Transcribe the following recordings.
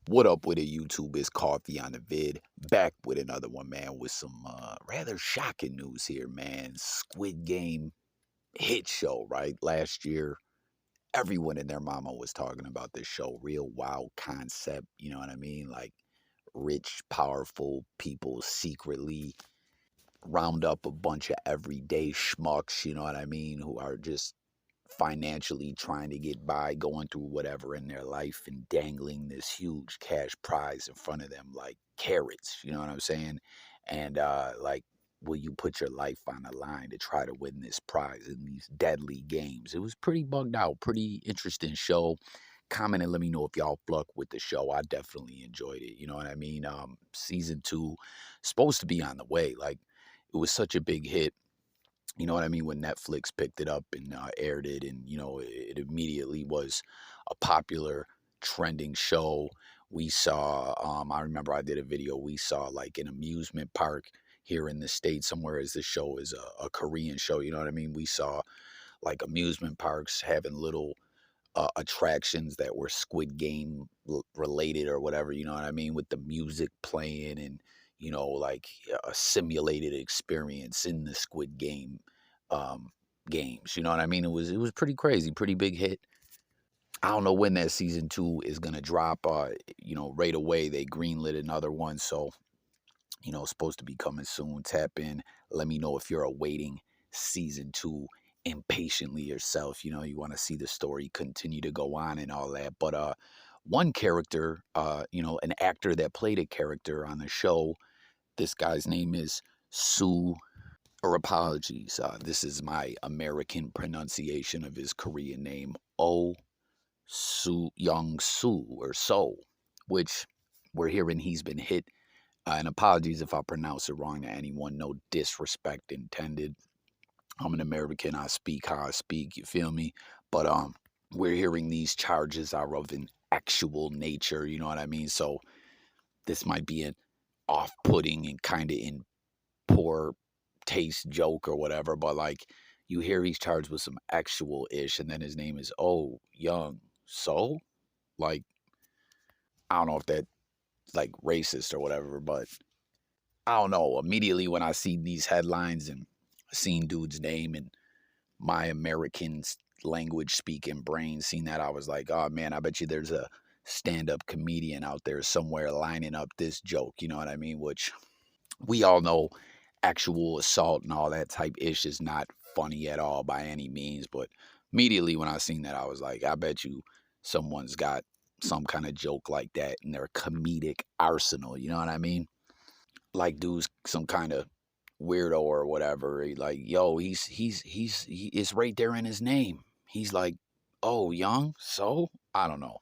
What up with it, YouTube? It's Coffee on the vid. Back with another one, man, with some rather shocking news here, man. Squid Game hit show, right? Last year, everyone and their mama was talking about this show. Real wild concept, you know what I mean? Like rich, powerful people secretly round up a bunch of everyday schmucks, you know what I mean, who are just financially trying to get by, going through whatever in their life and dangling this huge cash prize in front of them like carrots, you know what I'm saying? And like, will you put your life on the line to try to win this prize in these deadly games? It was pretty bugged out, pretty interesting show. Comment and let me know if y'all fluck with the show. I definitely enjoyed it. You know what I mean? Season two supposed to be on the way. Like, it was such a big hit, you know what I mean, when Netflix picked it up and aired it, and it immediately was a popular trending show. We saw, I remember I did a video. We saw like an amusement park here in the States somewhere, as this show is a Korean show. You know what I mean? We saw like amusement parks having little attractions that were Squid Game related or whatever, you know what I mean, with the music playing and like a simulated experience in the Squid Game um, games. You know what I mean? It was pretty crazy, pretty big hit. I don't know when that season two is gonna drop. Right away they greenlit another one, so supposed to be coming soon. Tap in. Let me know if you're awaiting season two impatiently yourself. You want to see the story continue to go on and all that. But one character, an actor that played a character on the show, this guy's name is Sue. Or apologies, this is my American pronunciation of his Korean name, Oh Soo Young Soo or So, which we're hearing he's been hit. And apologies if I pronounce it wrong to anyone. No disrespect intended. I'm an American. I speak how I speak. You feel me? But we're hearing these charges are of an actual nature. You know what I mean? So this might be an off-putting and kind of in poor taste joke or whatever. But like, you hear he's charged with some actual ish, and then his name is Oh Young So. Like, I don't know if that like racist or whatever, but I don't know. Immediately when I see these headlines and seen dude's name and my American language speaking brain seen that, I was like, oh man, I bet you there's a stand up comedian out there somewhere lining up this joke. You know what I mean? Which we all know actual assault and all that type ish is not funny at all by any means. But immediately when I seen that, I was like, I bet you someone's got some kind of joke like that in their comedic arsenal. You know what I mean? Like dude's some kind of weirdo or whatever. Like, yo, it's right there in his name. He's like, oh, young, so I don't know.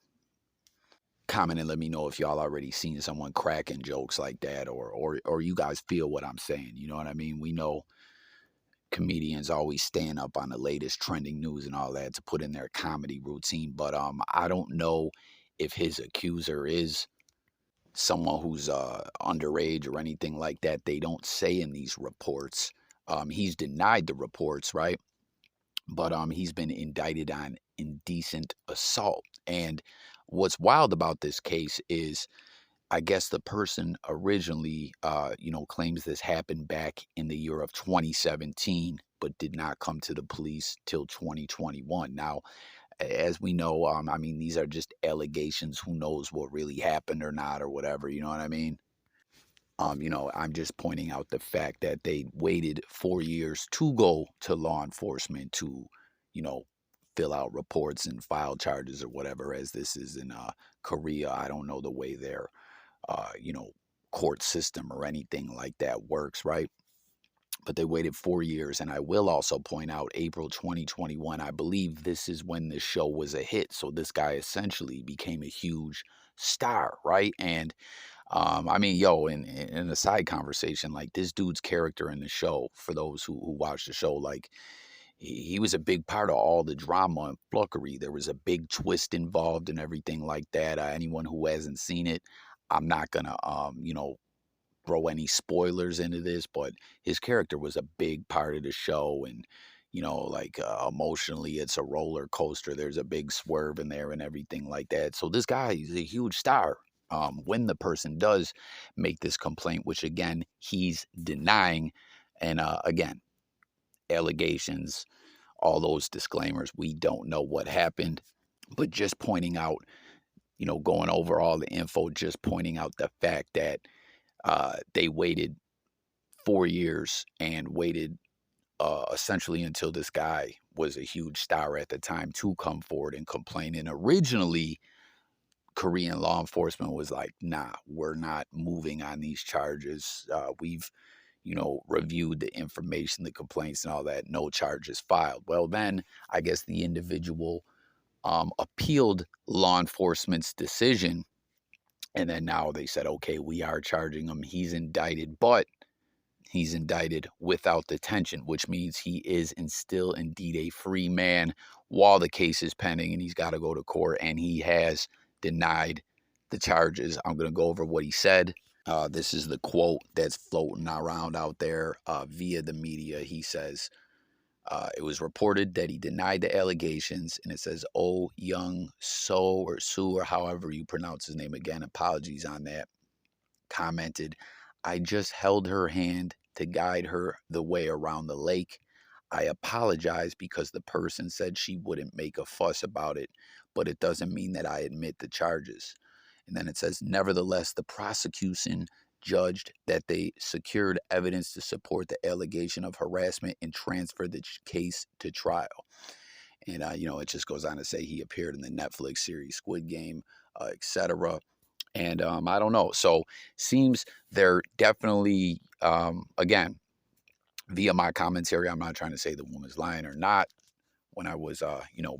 Comment and let me know if y'all already seen someone cracking jokes like that, or you guys feel what I'm saying. You know what I mean? We know comedians always stand up on the latest trending news and all that to put in their comedy routine, but I don't know if his accuser is someone who's underage or anything like that. They don't say in these reports. He's denied the reports, right? But he's been indicted on indecent assault. And what's wild about this case is, I guess the person originally, claims this happened back in the year of 2017, but did not come to the police till 2021. Now, as we know, I mean, these are just allegations. Who knows what really happened or not or whatever, you know what I mean? I'm just pointing out the fact that they waited 4 years to go to law enforcement to, you know, fill out reports and file charges or whatever, as this is in Korea. I don't know the way their, uh, you know, court system or anything like that works, right? But they waited 4 years. And I will also point out April 2021, I believe this is when this show was a hit. So this guy essentially became a huge star, right? And I mean, yo, in a side conversation, like this dude's character in the show, for those who watch the show, like he was a big part of all the drama and flookery. There was a big twist involved and everything like that. Anyone who hasn't seen it, I'm not gonna, throw any spoilers into this, but his character was a big part of the show. And, like emotionally, it's a roller coaster. There's a big swerve in there and everything like that. So this guy, he's a huge star. when the person does make this complaint, which again, he's denying. And again, allegations, all those disclaimers, we don't know what happened, but just pointing out, going over all the info, just pointing out the fact that they waited 4 years and waited essentially until this guy was a huge star at the time to come forward and complain. And originally, Korean law enforcement was like, nah, we're not moving on these charges. We've, reviewed the information, the complaints and all that. No charges filed. Well, then I guess the individual appealed law enforcement's decision. And then now they said, okay, we are charging him. He's indicted, but he's indicted without detention, which means he is and still indeed a free man while the case is pending and he's got to go to court. And he has denied the charges. I'm going to go over what he said. This is the quote that's floating around out there via the media. He says, it was reported that he denied the allegations, and it says, Oh Young So or Sue, or however you pronounce his name again, apologies on that, commented, I just held her hand to guide her the way around the lake. I apologize because the person said she wouldn't make a fuss about it, but it doesn't mean that I admit the charges. And then it says, nevertheless, the prosecution judged that they secured evidence to support the allegation of harassment and transferred the case to trial. And, it just goes on to say he appeared in the Netflix series Squid Game, etc. And I don't know. So seems they're definitely, again, via my commentary, I'm not trying to say the woman's lying or not. When I was,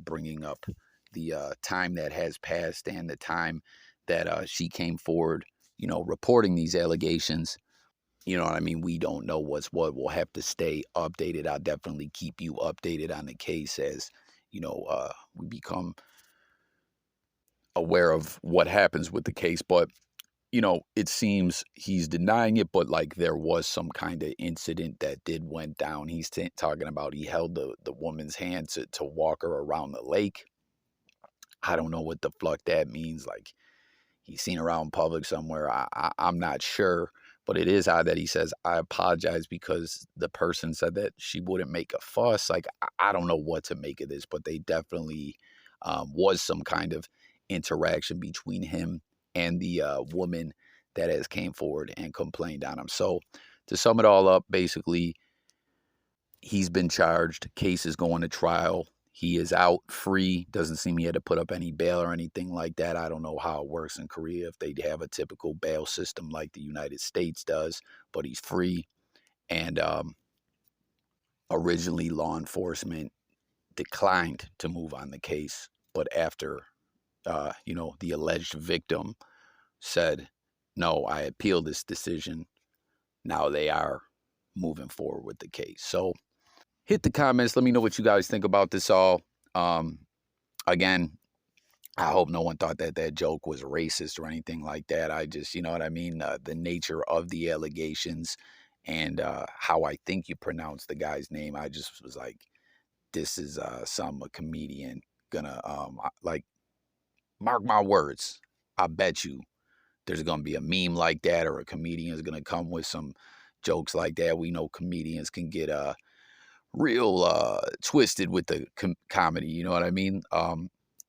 bringing up the time that has passed and the time that she came forward, reporting these allegations. You know what I mean? We don't know what's what. We'll have to stay updated. I'll definitely keep you updated on the case as, we become aware of what happens with the case. But, it seems he's denying it, but like there was some kind of incident that did went down. He's talking about he held the woman's hand to walk her around the lake. I don't know what the fuck that means. Like, he's seen around public somewhere. I'm not sure, but it is odd that he says, I apologize because the person said that she wouldn't make a fuss. Like, I don't know what to make of this, but they definitely was some kind of interaction between him and the woman that has came forward and complained on him. So to sum it all up, basically, he's been charged. Case is going to trial. He is out free. Doesn't seem he had to put up any bail or anything like that. I don't know how it works in Korea, if they have a typical bail system like the United States does, but he's free. And originally, law enforcement declined to move on the case. But after, the alleged victim said, no, I appeal this decision, now they are moving forward with the case. So hit the comments. Let me know what you guys think about this all. Again, I hope no one thought that that joke was racist or anything like that. I just, you know what I mean? The nature of the allegations and how I think you pronounce the guy's name. I just was like, this is a comedian gonna, like, mark my words. I bet you there's gonna be a meme like that, or a comedian is gonna come with some jokes like that. We know comedians can get real twisted with the comedy, you know what I mean?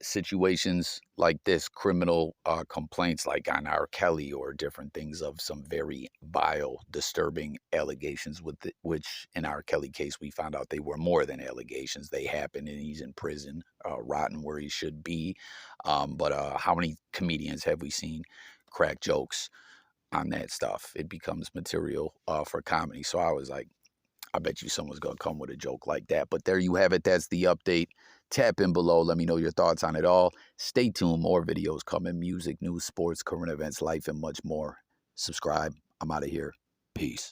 Situations like this, criminal complaints like on R. Kelly, or different things of some very vile, disturbing allegations, which in R. Kelly case, we found out they were more than allegations. They happened and he's in prison, rotten where he should be. But how many comedians have we seen crack jokes on that stuff? It becomes material for comedy. So I was like, I bet you someone's going to come with a joke like that. But there you have it. That's the update. Tap in below. Let me know your thoughts on it all. Stay tuned. More videos coming. Music, news, sports, current events, life, and much more. Subscribe. I'm out of here. Peace.